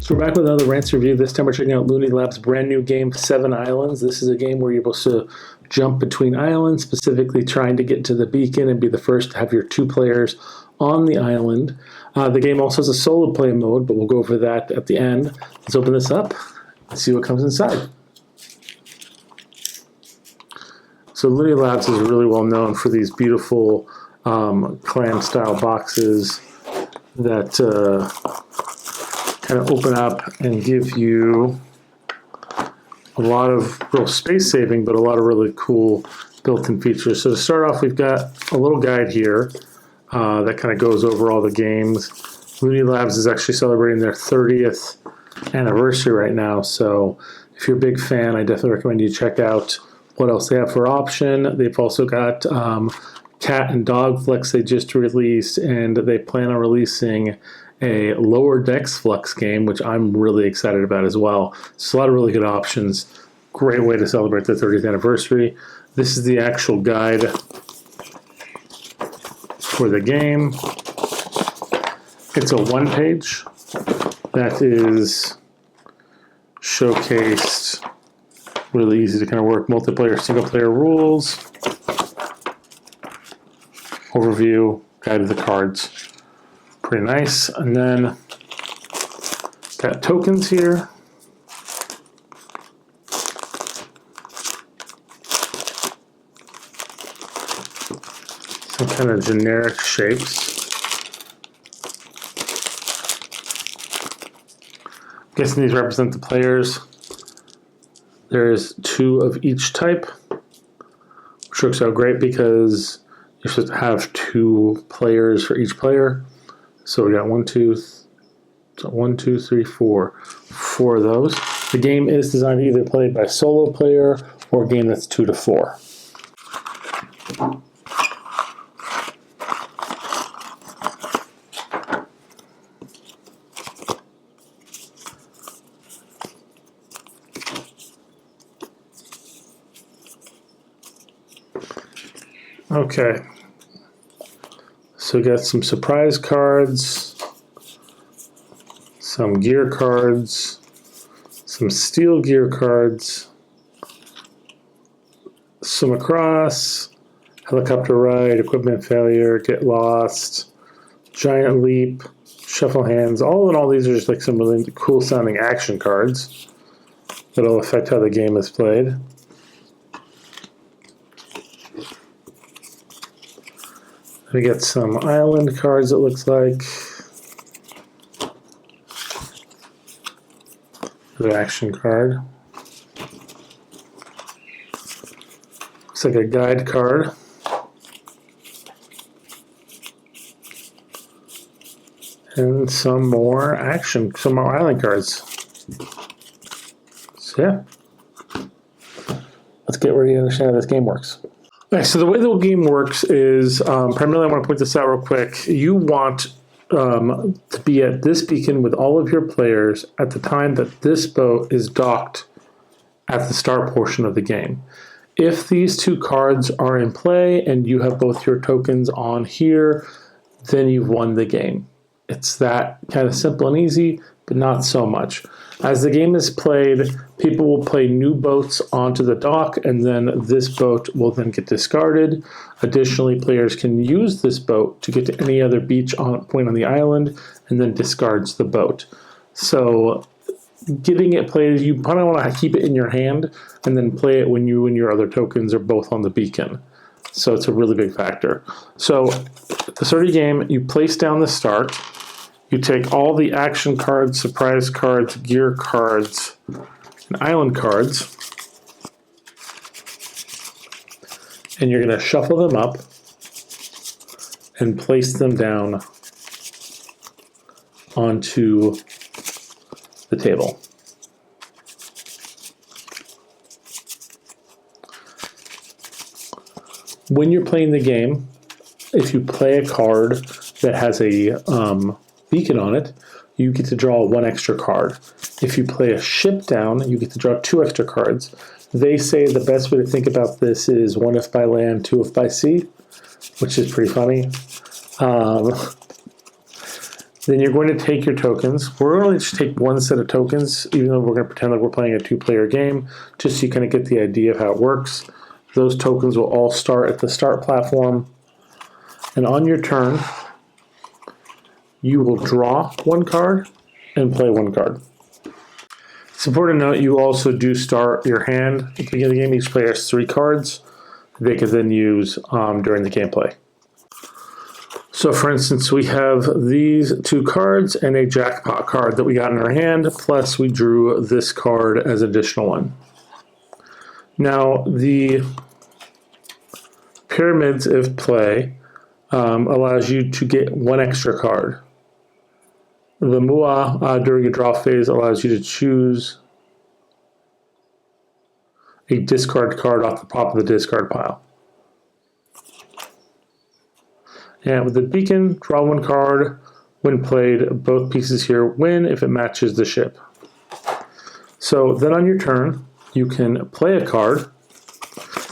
So we're back with another Rants review. This time we're checking out Looney Labs' brand new game, 7 Islands. This is a game where you're supposed to jump between islands, specifically trying to get to the beacon and be the first to have your 2 players on the island. The game also has a solo play mode, but we'll go over that at the end. Let's open this up and see what comes inside. So Looney Labs is really well known for these beautiful clam-style boxes that kind of open up and give you a lot of real space saving, but a lot of really cool built-in features. So to start off, we've got a little guide here that kind of goes over all the games. Looney Labs is actually celebrating their 30th anniversary right now, so if you're a big fan, I definitely recommend you check out what else they have for option. They've also got cat and dog flicks they just released, and they plan on releasing a lower decks flex game, which I'm really excited about as well. So a lot of really good options. Great way to celebrate their 30th anniversary. This is the actual guide for the game. It's a 1-page that is showcased. Really easy to kind of work. Multiplayer, single player rules. Overview, guide of the cards. Pretty nice. And then got tokens here. Some kind of generic shapes. I'm guessing these represent the players. There's 2 of each type, which works out great because you're supposed to have 2 players for each player. So we got 1, 2, 3, 4. 4 of those. The game is designed to either played by a solo player or a game that's 2 to 4. Okay, so we got some surprise cards, some gear cards, some steel gear cards, swim across, helicopter ride, equipment failure, get lost, giant leap, shuffle hands. All in all, these are just like some really cool sounding action cards that'll affect how the game is played. We get some island cards, it looks like. The action card. Looks like a guide card. And some more island cards. So yeah. Let's get ready to understand how this game works. Okay, so the way the game works is, primarily I want to point this out real quick. You want to be at this beacon with all of your players at the time that this boat is docked at the start portion of the game. If these 2 cards are in play and you have both your tokens on here, then you've won the game. It's that kind of simple and easy, but not so much. As the game is played, people will play new boats onto the dock, and then this boat will then get discarded. Additionally, players can use this boat to get to any other beach point on the island, and then discards the boat. So getting it played, you probably want to keep it in your hand, and then play it when you and your other tokens are both on the beacon. So it's a really big factor. So the start of the game, you place down the start. You take all the action cards, surprise cards, gear cards, and island cards, and you're going to shuffle them up and place them down onto the table. When you're playing the game, if you play a card that has a beacon on it, you get to draw 1 extra card. If you play a ship down, you get to draw 2 extra cards. They say the best way to think about this is 1 if by land, 2 if by sea, which is pretty funny. Then you're going to take your tokens. We're going to just take one set of tokens, even though we're going to pretend like we're playing a two-player game, just so you kind of get the idea of how it works. Those tokens will all start at the start platform. And on your turn, you will draw one card and play one card. It's important to note you also do start your hand at the beginning of the game. Each player has 3 cards they can then use during the gameplay. So for instance, we have these 2 cards and a jackpot card that we got in our hand, plus we drew this card as an additional one. Now the pyramids, if play, allows you to get 1 extra card. The Mua during your draw phase allows you to choose a discard card off the top of the discard pile. And with the beacon, draw 1 card. When played, both pieces here win if it matches the ship. So then on your turn, you can play a card.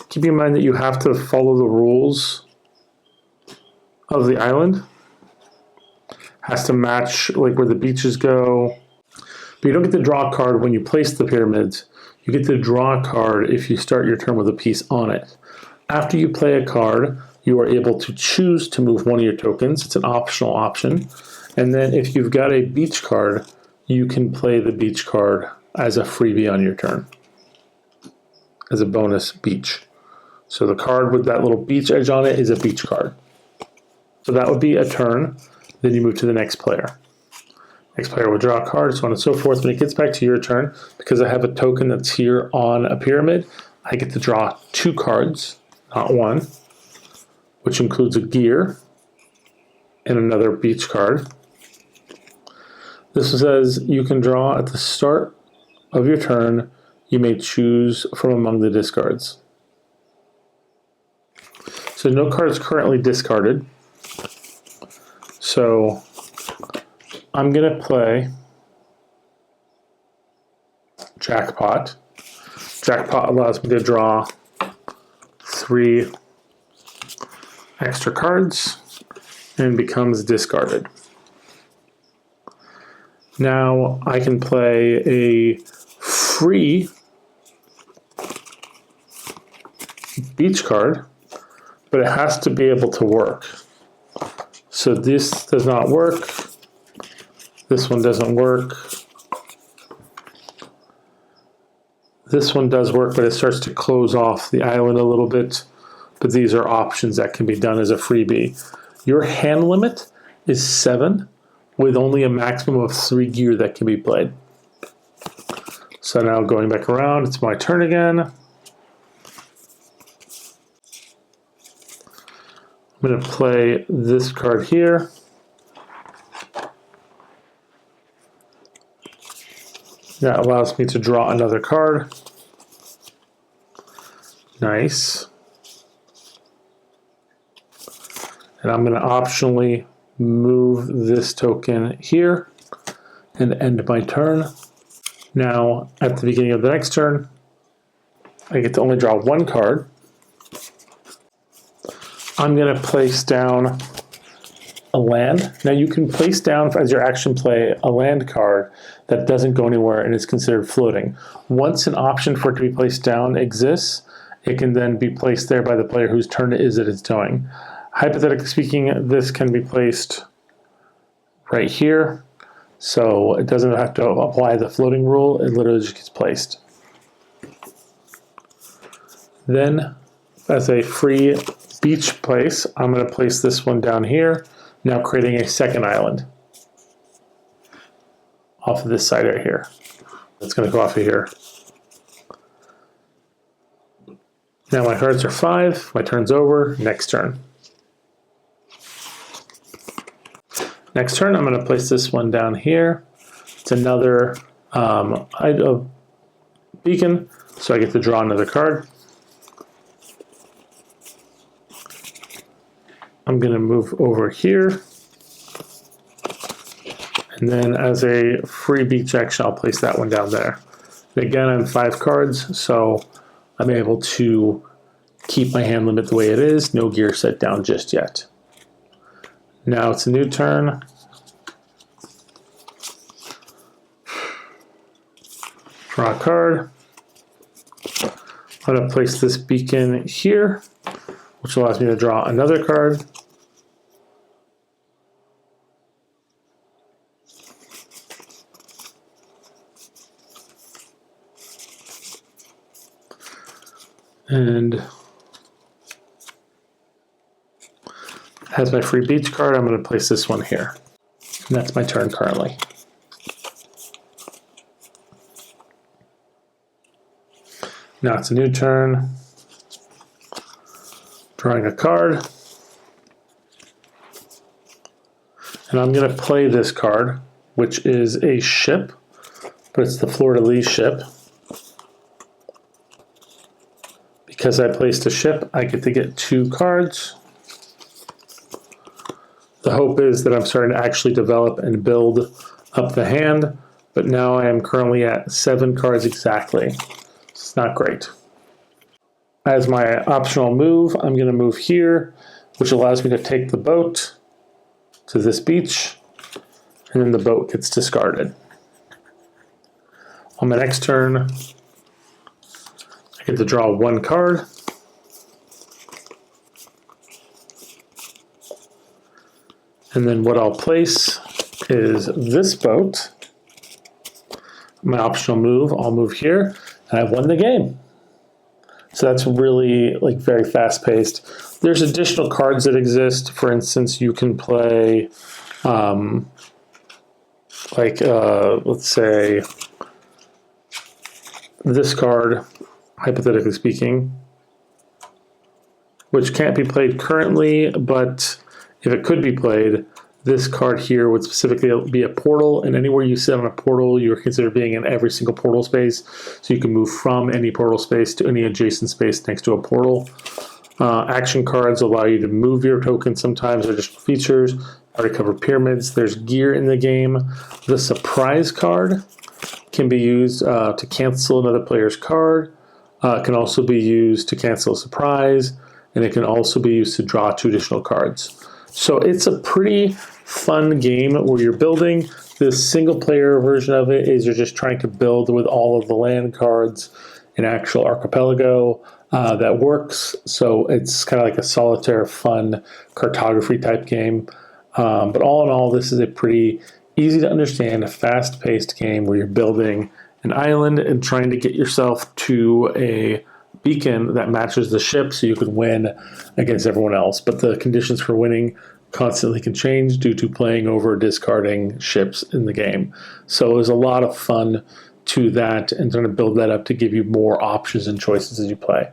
Keep in mind that you have to follow the rules of the island. Has to match like where the beaches go. But you don't get to draw a card when you place the pyramids. You get to draw a card if you start your turn with a piece on it. After you play a card, you are able to choose to move one of your tokens. It's an optional option. And then if you've got a beach card, you can play the beach card as a freebie on your turn, as a bonus beach. So the card with that little beach edge on it is a beach card. So that would be a turn. Then you move to the next player. Next player will draw a card, so on and so forth. When it gets back to your turn, because I have a token that's here on a pyramid, I get to draw 2 cards, not 1, which includes a gear and another beach card. This says you can draw at the start of your turn. You may choose from among the discards. So no cards currently discarded. So I'm going to play Jackpot. Jackpot allows me to draw 3 extra cards and becomes discarded. Now I can play a free beach card, but it has to be able to work. So this does not work. This one doesn't work. This one does work, but it starts to close off the island a little bit. But these are options that can be done as a freebie. Your hand limit is 7, with only a maximum of 3 gear that can be played. So now going back around, it's my turn again. I'm going to play this card here. That allows me to draw another card. Nice. And I'm going to optionally move this token here and end my turn. Now, at the beginning of the next turn, I get to only draw 1 card. I'm going to place down a land. Now you can place down as your action play a land card that doesn't go anywhere and is considered floating. Once an option for it to be placed down exists, it can then be placed there by the player whose turn it is that it's doing. Hypothetically speaking, this can be placed right here. So it doesn't have to apply the floating rule, it literally just gets placed. Then, as a free beach place, I'm going to place this one down here, now creating a second island off of this side right here. It's going to go off of here. Now my cards are 5, my turn's over, next turn. Next turn, I'm going to place this one down here. It's another beacon, so I get to draw another card. I'm going to move over here. And then as a free beach action, I'll place that one down there. Again, I have 5 cards, so I'm able to keep my hand limit the way it is. No gear set down just yet. Now it's a new turn. Draw a card. I'm going to place this beacon here, which allows me to draw another card. And has my free beach card. I'm going to place this one here. And that's my turn currently. Now it's a new turn. Drawing a card. And I'm going to play this card, which is a ship, but it's the Fleur-de-Lis ship. Because I placed a ship, I get to get 2 cards. The hope is that I'm starting to actually develop and build up the hand, but now I am currently at 7 cards exactly. It's not great. As my optional move, I'm going to move here, which allows me to take the boat to this beach, and then the boat gets discarded. On my next turn, I get to draw 1 card. And then what I'll place is this boat. My optional move, I'll move here, and I've won the game. So that's really like very fast paced. There's additional cards that exist. For instance, you can play let's say this card, hypothetically speaking, which can't be played currently, but if it could be played, this card here would specifically be a portal, and anywhere you sit on a portal, you're considered being in every single portal space, so you can move from any portal space to any adjacent space next to a portal. Action cards allow you to move your token sometimes, additional features. I already covered pyramids. There's gear in the game. The surprise card can be used to cancel another player's card. It can also be used to cancel a surprise, and it can also be used to draw 2 additional cards. So it's a pretty fun game where you're building. The single player version of it is you're just trying to build with all of the land cards, an actual archipelago that works. So it's kind of like a solitaire, fun cartography type game. But all in all, this is a pretty easy to understand, fast-paced game where you're building an island and trying to get yourself to a beacon that matches the ship so you can win against everyone else. But the conditions for winning constantly can change due to playing over discarding ships in the game. So there's a lot of fun to that and trying to build that up to give you more options and choices as you play.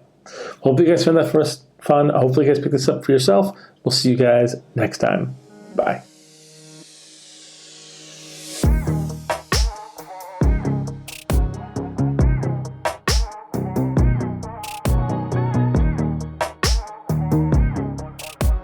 Hope you guys found that fun. Hopefully you guys pick this up for yourself. We'll see you guys next time. Bye.